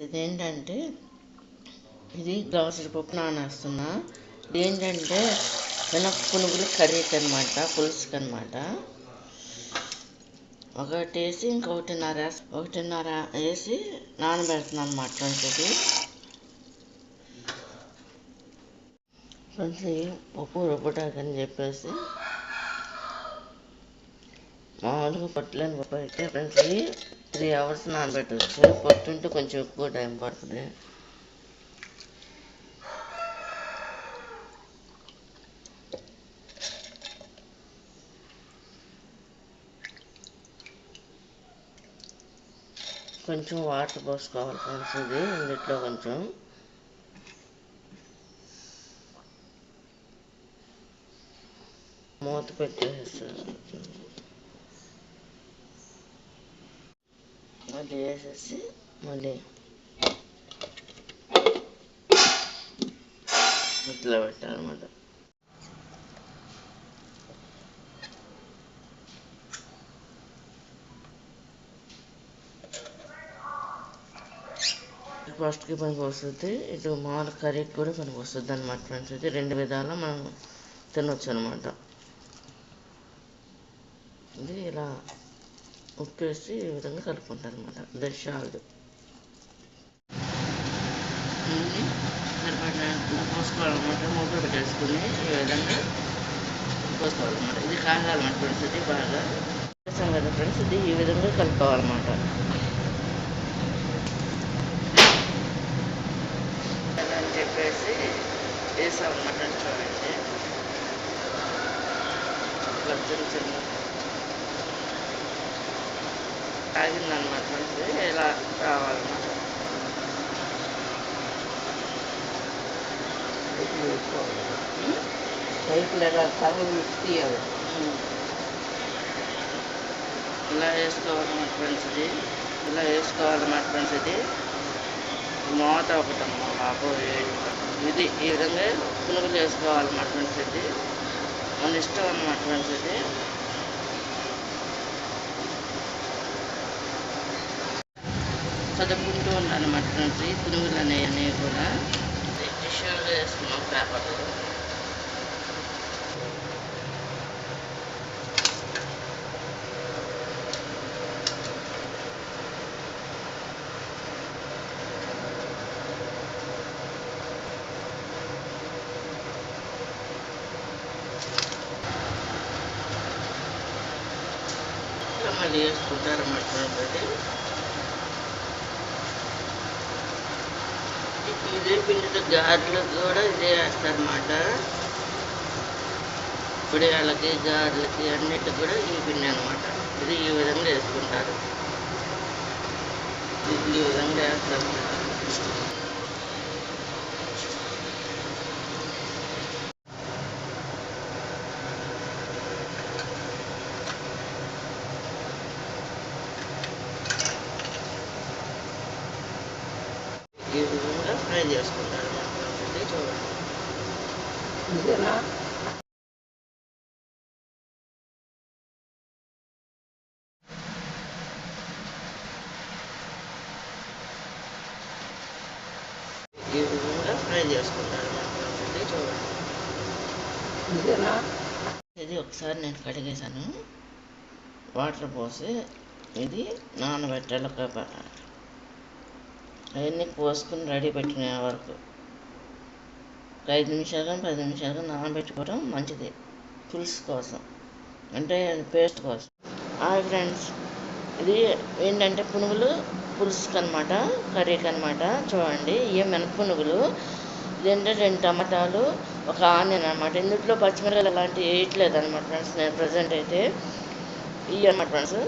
ఇదేంటంటే ఇది దోసరి పప్పు నానేస్తున్నా. ఇదేంటంటే పునుగులు కర్రీకి అనమాట, పులుసుకి అనమాట. ఒకటి వేసి ఒకటిన్నర వేసి నానబెడుతున్నాను అనమాట ఫ్రెండ్స్. ఇది ఫ్రెండ్స్ పప్పు రుబ్బటాకని చెప్పేసి మామూలుగా పట్టులేని పప్పు అయితే ఫ్రెండ్స్ 3 hours నానబెట్టచ్చు. పట్టుంటే కొంచెం ఎక్కువ టైం పడుతుంది. కొంచెం వాటర్ పోసుకోవాలి ఫ్రెండ్స్. ఇది ఇందులో కొంచెం మూత పెట్టేస్తారు. మళ్ళీ వేసేసి మళ్ళీ ఇట్లా పెట్టాలన్నమాట. ఫస్ట్కి పనికి వస్తుంది, ఇటు మామూలు కర్రీకి కూడా పనికి వస్తుంది అనమాట ఫ్రెండ్స్. ఇది 2 విధాలా మనం తినొచ్చు అనమాట. ఇది ఇలా ఉప్పేసి ఈ విధంగా కలుపుకుంటారు అనమాట. దర్శాలు పోసుకోవాలన్నమాట. మూతలు పెట్టేసుకుని ఈ విధంగా పోసుకోవాలన్నమాట. ఇది కాగాలన్నమాట ఫ్రెండ్స్. ఇది బాగా వేసాం కదా ఫ్రెండ్స్. ఇది ఈ విధంగా కలుపుకోవాలన్నమాట. అని చెప్పేసి వేసామన్నమాట. చూడండి ఇట్లా చిన్న ఆగిందన్నమాట ఫ్రెండ్స్. ఇలా రావాలన్నమాట. ఇలా వేసుకోవాలన్నమాట ఫ్రెండ్స్. ఇలా వేసుకోవాలన్నమాట ఫ్రెండ్స్. ఇది మూత ఒకటమ్మా బాబు. ఇది ఈ విధంగా పునుగులు వేసుకోవాలన్నమాట ఫ్రెండ్స్. ఇది మన ఇష్టం అన్నమాట ఫ్రెండ్స్. ఇది చదువుకుంటూ ఉండాలన్నమాట ఫ్రెండ్స్. ఈ పునుగులు అనేవి కూడా టిష్యూలో వేసుకున్నాం, పేపర్లో. మళ్ళీ వేసుకుంటారన్నమాట ఫ్రెండ్స్. ఇదే పిండితో గారెలకు కూడా ఇదే వేస్తారన్నమాట. పుడియాలకి, గారెలకి అన్నిటికి కూడా ఈ పిండి అనమాట. ఇది ఈ విధంగా వేసుకుంటారు. ఈ విధంగా వేస్తారు. ఈ విధంగా ఫ్రై చేసుకుంటారు. చూడండి ఇదేనా. ఈ విధంగా ఫ్రై చేసుకుంటారు. చూడండి ఇదేనా. ఇది ఒకసారి నేను కడిగేసాను, వాటర్ పోసి ఇది నానబెట్టాలి. అవన్నీ పోసుకుని రెడీ పెట్టిన వరకు 5 నిమిషాలు కానీ 10 నిమిషాలు కానీ నానబెట్టుకోవడం మంచిది పులుసు కోసం, అంటే పేస్ట్ కోసం. ఫ్రెండ్స్ ఇది ఏంటంటే పునుగులు పులుసుకి అనమాట, కర్రీకి అనమాట. చూడండి ఇవి మినపపునుగులు. ఇదేంటే 2 టమాటాలు, ఒక ఆనియన్ అనమాట. ఇందులో పచ్చిమిరపకాయలు అలాంటివి వేయట్లేదు అనమాట ఫ్రెండ్స్. నేను ప్రజెంట్ అయితే ఇవి అనమాట ఫ్రెండ్స్.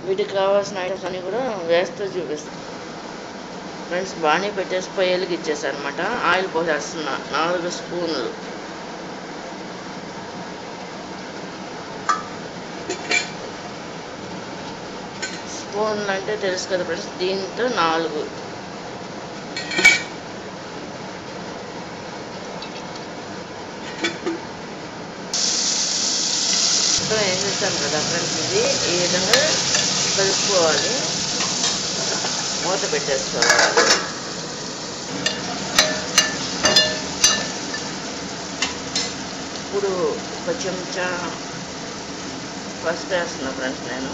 వీటికి కావాల్సిన ఐటమ్స్ అన్నీ కూడా వేస్తూ చూపిస్తాను ఫ్రెండ్స్. బాగానే పెట్టేసి పొయ్యిలకి ఇచ్చేసాను అనమాట. ఆయిల్ పోసేస్తున్నా 4 స్పూన్లు. స్పూన్లు అంటే తెలుసు కదా ఫ్రెండ్స్. దీంతో 4 వేసేసాను కదా ఫ్రెండ్స్. ఇది ఈ విధంగా కలుపుకోవాలి. మూత పెట్టేసుకోవాలి. ఇప్పుడు ఒక చెంచా పసుపు వేస్తున్నా ఫ్రెండ్స్ నేను.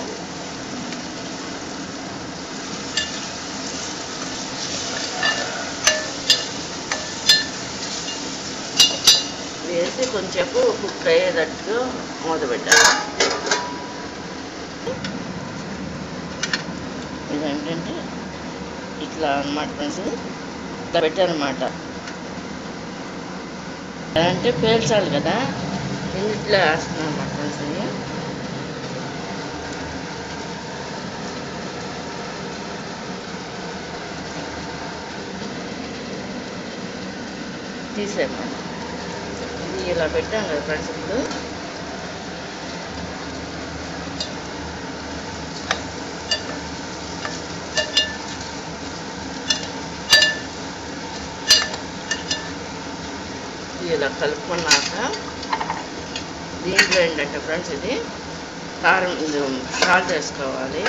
వేసి కొంచెంసేపు కుక్ అయ్యేటట్టు మూత పెట్టాలి. ఇదేంటంటే ఇట్లా అన్నమాట ఫ్రెండ్స్, ఇట్లా పెట్టారన్నమాట. అంటే పేల్చాలి కదా, ఇట్లా వేస్తున్నాను అన్నమాట ఫ్రెండ్స్. తీసేయమని ఇది ఇలా పెట్టాం కదా ఫ్రెండ్స్. ఇప్పుడు ఇలా కలుపుకున్నాక దీంట్లో ఏంటంటే ఫ్రెండ్స్ ఇది కారం, సాల్ట్ వేసుకోవాలి.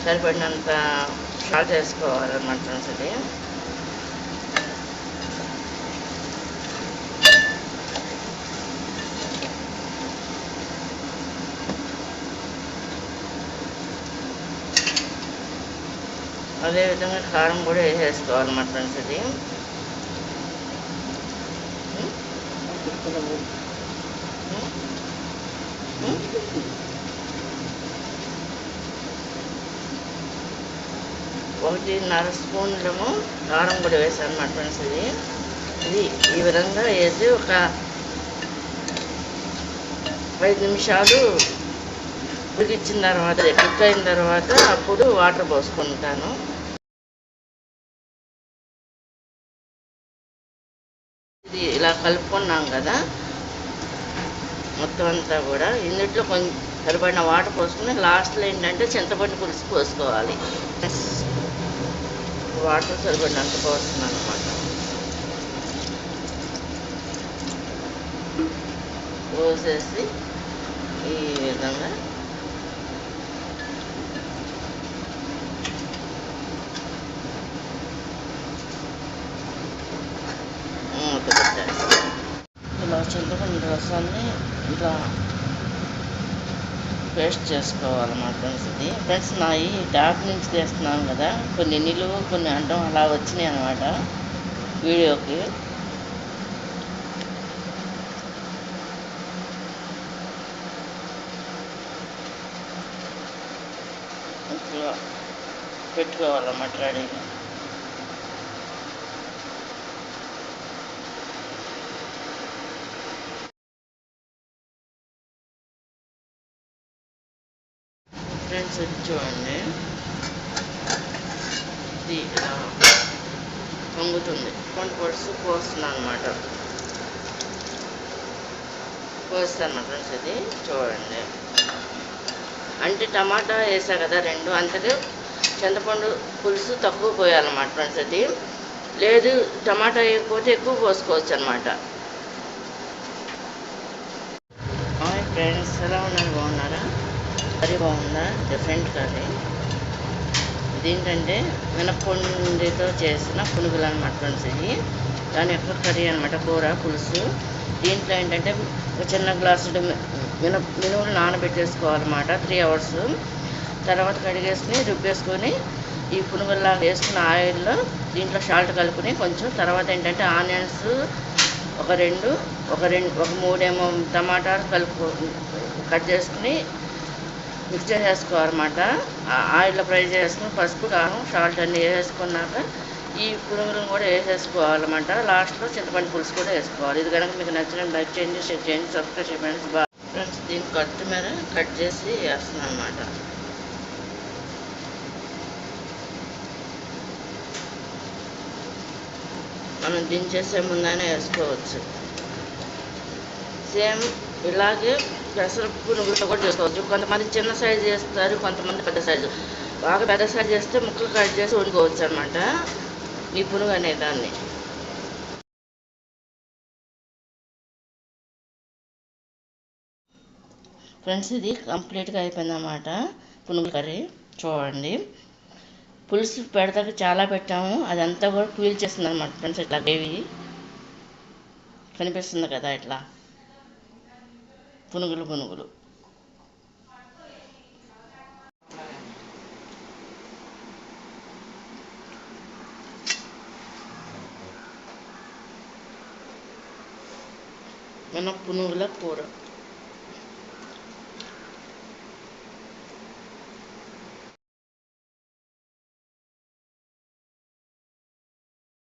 సరిపడినంత సాల్ట్ వేసుకోవాలన్నమాట ఫ్రెండ్స్. ఇది అదేవిధంగా కారం కూడా వేసేసుకోవాలన్నమాట ఫ్రెండ్స్. ఇది ఒకటిన్నర స్పూన్లము కారం కూడా వేసాను అన్నమాట ఫ్రెండ్స్. ఇది ఈ విధంగా వేసి ఒక 5 నిమిషాలు ఉడికిచ్చిన తర్వాత, కుక్ అయిన తర్వాత అప్పుడు వాటర్ పోసుకుంటాను. ఇది ఇలా కలుపుకున్నాం కదా మొత్తం అంతా కూడా, ఇందులో కొంచెం సరిపడిన వాటర్ పోసుకుని లాస్ట్లో ఏంటంటే చింతపండు పులుసు పోసుకోవాలి. వాటర్ సరిపడినంత పోస్తున్నాను అన్నమాట. పోసేసి ఈ విధంగా మూత పెట్టేసి ఇలా చింతపండు రసాన్ని ఇలా పేస్ట్ చేసుకోవాలన్నమాట ఫ్రెండ్స్. ఇది ఫ్రెండ్స్ నా ఈ ట్యాప్ నుంచి తీస్తున్నాను కదా, కొన్ని నిలువు కొన్ని అడ్డం అలా వచ్చినాయి అన్నమాట వీడియోకి. ఇట్లా పెట్టుకోవాలన్నమాట రెడీగా. ఫ్రెండ్స్ ఇది చూడండి, ఇది ఇలా పొంగుతుంది. కొంచెం పొడుసు పోస్తున్నాను అనమాట, పోస్తాను ఫ్రెండ్స్. ఇది చూడండి, అంటే టమాటా వేసా కదా 2, అంతకే చింతపండు పులుసు తక్కువ పోయాలన్నమాట ఫ్రెండ్స్. అది లేదు టమాటా వేయకపోతే ఎక్కువ పోసుకోవచ్చు అనమాట. ఫ్రెండ్స్ ఎలా ఉన్నారు, బాగున్నారా? కర్రీ బాగుందా? Different curry. ఇదేంటంటే మినప్పొండితో చేసిన పునుగులు అనమాట ఫ్రెండ్స్. ఇది దాని యొక్క కర్రీ అనమాట, కూర పులుసు. దీంట్లో ఏంటంటే ఒక చిన్న గ్లాసు మినుములు నానబెట్టేసుకోవాలన్నమాట 3 అవర్స్. తర్వాత కడిగేసుకుని రుబ్బేసుకొని ఈ పునుగుల్లాగా వేసుకున్న ఆయిల్లో దీంట్లో సాల్ట్ కలుపుకొని కొంచెం, తర్వాత ఏంటంటే ఆనియన్స్ ఒక 3 ఏమో టమాటాలు కట్ చేసుకుని మిక్స్ చేసేసుకోవాలన్నమాట. ఆయిల్లో ఫ్రై చేసుకుని పసుపు, కారం, సాల్ట్ అన్నీ వేసేసుకున్నాక ఈ పునుగులను కూడా వేసేసుకోవాలన్నమాట. లాస్ట్లో చింతపండు పులుసు కూడా వేసుకోవాలి. ఇది కనుక మీకు నచ్చిన లైక్ చేయండి, షేర్ చేయండి, సబ్స్క్రైబ్ చేయండి. ఫ్రెండ్స్ దీన్ని కొత్తిమీర కట్ చేసి వేస్తున్నాను అన్నమాట. మనం దించేసే ముందైనా వేసుకోవచ్చు. సేమ్ ఇలాగే పెసర పునుగులతో కూడా చేసుకోవచ్చు. కొంతమంది చిన్న సైజు చేస్తారు, కొంతమంది పెద్ద సైజు. బాగా పెద్ద సైజు చేస్తే ముక్కలు కట్ చేసి వండుకోవచ్చు అనమాట ఈ పునుగు అనే దాన్ని. ఫ్రెండ్స్ ఇది కంప్లీట్గా అయిపోయిందన్నమాట పునుగుల కర్రీ. చూడండి, పులుసు పెడతాక చాలా పెట్టాము, అదంతా కూడా పీల్చేస్తుంది అనమాట ఫ్రెండ్స్. ఇట్లా గ్రేవీ కనిపిస్తుంది కదా, ఇట్లా పునుగులు పునుగులు. మన పునుగుల కూర.